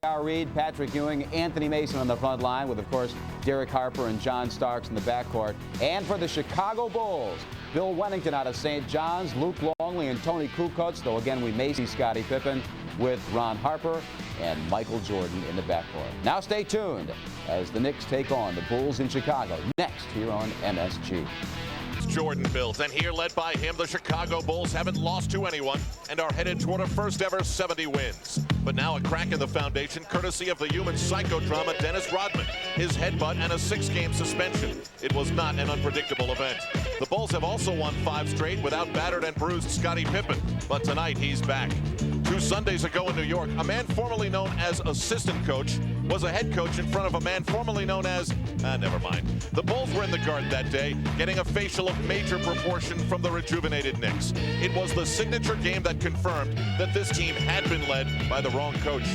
Reed, Patrick Ewing, Anthony Mason on the front line with, of course, Derek Harper and John Starks in the backcourt. And for the Chicago Bulls, Bill Wennington out of St. John's, Luke Longley and Tony Kukoc, though again we may see Scottie Pippen with Ron Harper and Michael Jordan in the backcourt. Now stay tuned as the Knicks take on the Bulls in Chicago next here on MSG. Jordan built, and here led by him, the Chicago Bulls haven't lost to anyone and are headed toward a first ever 70 wins. But now a crack in the foundation courtesy of the human psychodrama Dennis Rodman, his headbutt and a 6-game suspension. It was not an unpredictable event. The Bulls have also won 5 straight without battered and bruised Scottie Pippen, but tonight he's back. 2 Sundays ago in New York, a man formerly known as assistant coach was a head coach in front of a man formerly known as, never mind. The Bulls were in the Garden that day, getting a facial of major proportion from the rejuvenated Knicks. It was the signature game that confirmed that this team had been led by the wrong coach.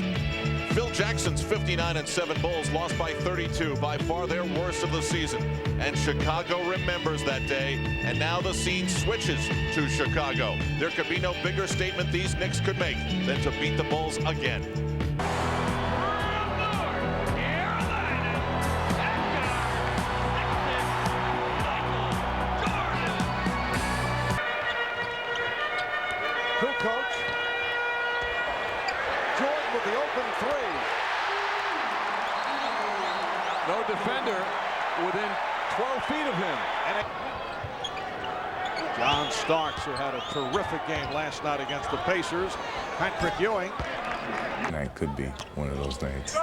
Phil Jackson's 59-7 Bulls lost by 32, by far their worst of the season. And Chicago remembers that day, and now the scene switches to Chicago. There could be no bigger statement these Knicks could make than to beat the Bulls again. Kukoc. Jordan with the open 3. No defender within 12 feet of him. And John Starks, who had a terrific game last night against the Pacers. Patrick Ewing. Tonight could be one of those nights.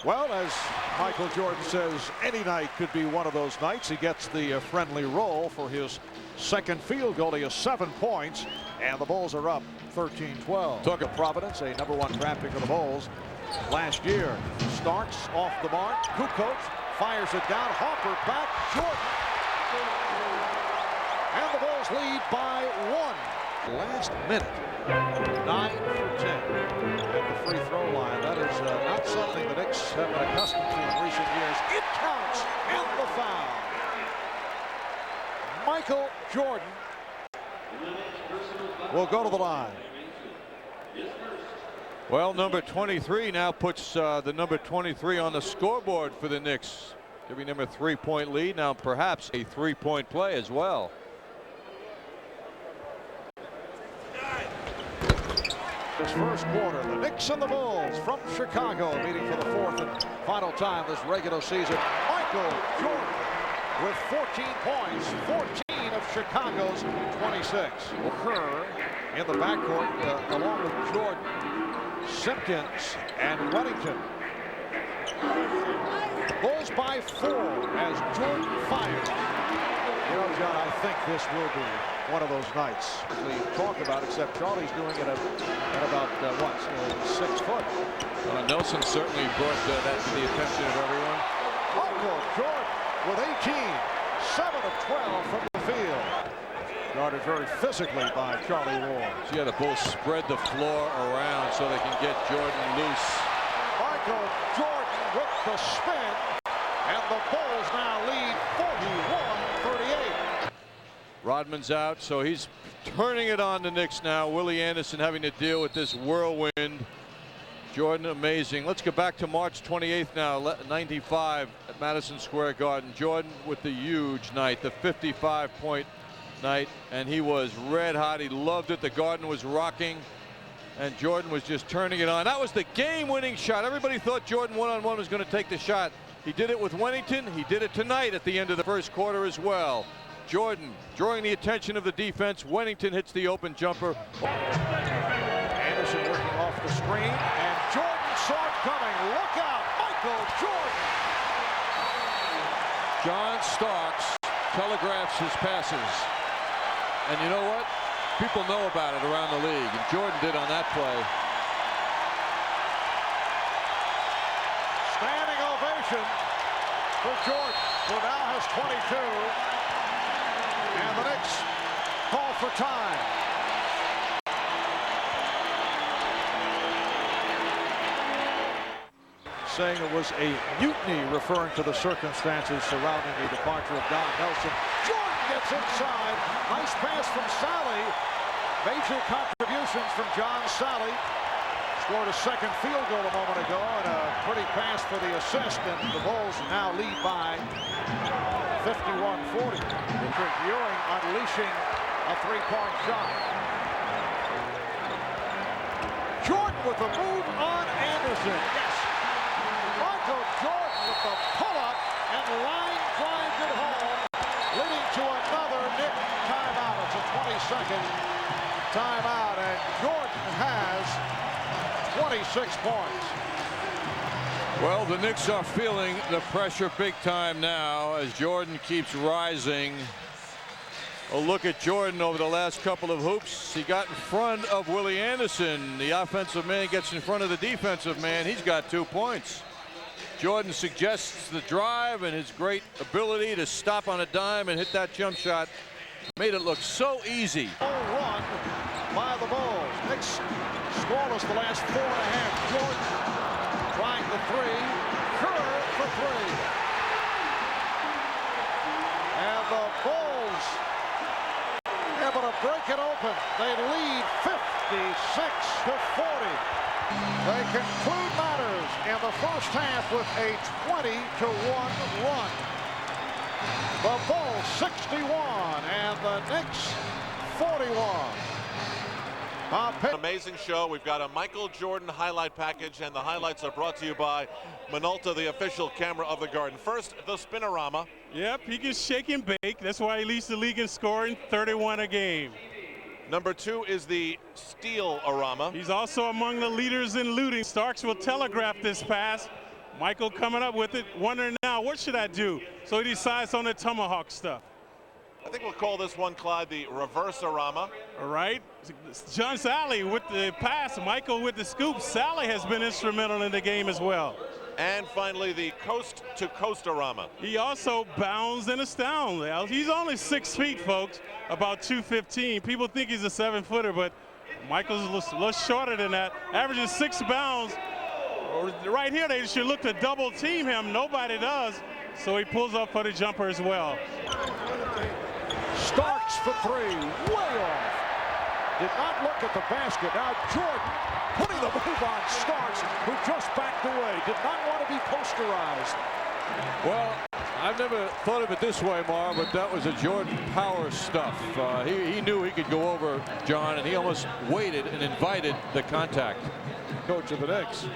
Well, as Michael Jordan says, any night could be one of those nights. He gets the friendly roll for his second field goal. He has 7 points, and the Bulls are up 13-12. Took a Providence, a #1 draft pick for the Bulls last year. Starks off the mark. Kukoc fires it down. Harper back. Jordan. And the Bulls lead by 1. Last minute. 9 for 10 at the free throw line. That is not something the Knicks have been accustomed to in recent years. It counts, and the foul. Michael Jordan will go to the line. Well, number 23 now puts the number 23 on the scoreboard for the Knicks, giving them a 3-point lead. Now perhaps a 3-point play as well. This first quarter, the Knicks and the Bulls from Chicago meeting for the 4th and final time this regular season. Michael Jordan with 14 points, 14 of Chicago's 26. Kerr in the backcourt along with Jordan, Simpkins, and Wennington. Bulls by 4 as Jordan fires. You know, John, I think this will be one of those nights we talk about, except Charlie's doing it at about, 6 foot. Nelson certainly brought that to the attention of everyone. Michael Jordan with 18, 7 of 12 from the field. Guarded very physically by Charlie Ward. So yeah, the Bulls spread the floor around so they can get Jordan loose. Michael Jordan with the spin, and the Bulls now lead 41-38. Rodman's out, so he's turning it on the Knicks now. Willie Anderson having to deal with this whirlwind. Jordan amazing. Let's go back to March 28th now, 95 at Madison Square Garden. Jordan with the huge night, the 55-point night, and he was red hot. He loved it. The Garden was rocking, and Jordan was just turning it on. That was the game-winning shot. Everybody thought Jordan one-on-one was going to take the shot. He did it with Wennington. He did it tonight at the end of the first quarter as well. Jordan drawing the attention of the defense. Wennington hits the open jumper. Anderson working off the screen, and Jordan saw it coming. Look out, Michael Jordan. John Starks telegraphs his passes. And you know what? People know about it around the league, and Jordan did on that play. Standing ovation for Jordan, who now has 22. And the Knicks call for time. Saying it was a mutiny, referring to the circumstances surrounding the departure of Don Nelson. Jordan gets inside. Nice pass from Sally. Major contributions from John Sally. scored a second field goal a moment ago and a pretty pass for the assist, and the Bulls now lead by 51-40. Richard Ewing unleashing a three-point shot. Jordan with the move on Anderson. Yes. Michael Jordan with the pull-up and line drives it home, leading to another Knicks timeout. It's a 20-second timeout, and Jordan has 26 points. Well, the Knicks are feeling the pressure big time now as Jordan keeps rising. A look at Jordan over the last couple of hoops. He got in front of Willie Anderson. The offensive man gets in front of the defensive man. He's got 2 points. Jordan suggests the drive, and his great ability to stop on a dime and hit that jump shot made it look so easy. Run by the Bulls. Knicks scoreless the last 4.5. Jordan trying the three. Kerr for three. And the Bulls able to break it open. They lead 56-40. They conclude matters in the first half with a 20-1 run. The Bulls 61 and the Knicks 41. Amazing show. We've got a Michael Jordan highlight package, and the highlights are brought to you by Minolta, the official camera of the Garden. First, the Spinorama. Yep, he can shake and bake. That's why he leads the league in scoring, 31 a game. Number 2 is the Steel-arama. He's also among the leaders in looting. Starks will telegraph this pass. Michael coming up with it, wondering now, what should I do? So he decides on the tomahawk stuff. I think we'll call this one, Clyde, the Reverse-arama. All right. John Sally with the pass. Michael with the scoop. Sally has been instrumental in the game as well. And finally, the Coast-to-Coast-arama. He also bounds and astounds. He's only 6 feet, folks, about 215. People think he's a 7-footer, but Michael's a little shorter than that. Averages 6 bounds. Right here, they should look to double team him. Nobody does. So he pulls up for the jumper as well. Starks for three, way off. Did not look at the basket. Now Jordan putting the move on Starks, who just backed away. Did not want to be posterized. Well, I've never thought of it this way, Marv, but that was a Jordan power stuff. He knew he could go over John, and he almost waited and invited the contact. Coach of the Knicks.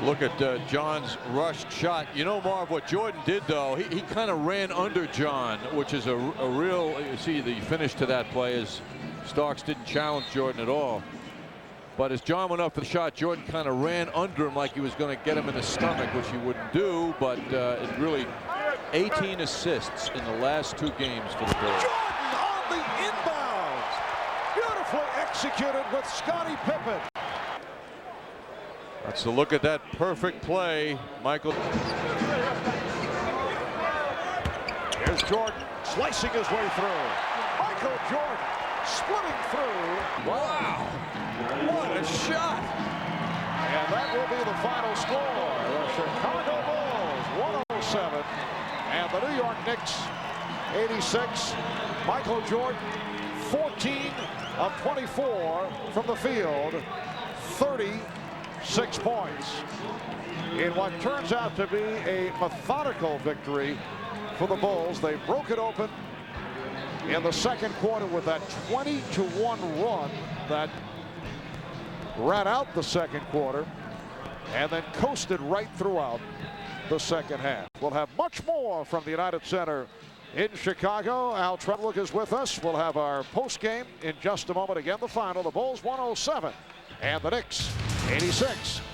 Look at John's rushed shot. You know, Marv, what Jordan did, though, he kind of ran under John, which is a real, you see the finish to that play is Starks didn't challenge Jordan at all. But as John went up for the shot, Jordan kind of ran under him like he was going to get him in the stomach, which he wouldn't do. But it really 18 assists in the last 2 games for the Bulls. Jordan on the inbounds. Beautifully executed with Scottie Pippen. Let's look at that perfect play, Michael. Here's Jordan slicing his way through. Michael Jordan splitting through. Wow, what a shot. And that will be the final score. The Chicago Bulls 107 and the New York Knicks 86. Michael Jordan 14 of 24 from the field, 36 points in what turns out to be a methodical victory for the Bulls. They broke it open in the second quarter with that 20-1 run that ran out the second quarter and then coasted right throughout the second half. We'll have much more from the United Center in Chicago. Al Trevlick is with us. We'll have our post game in just a moment. Again, the final, the Bulls 107 and the Knicks 86.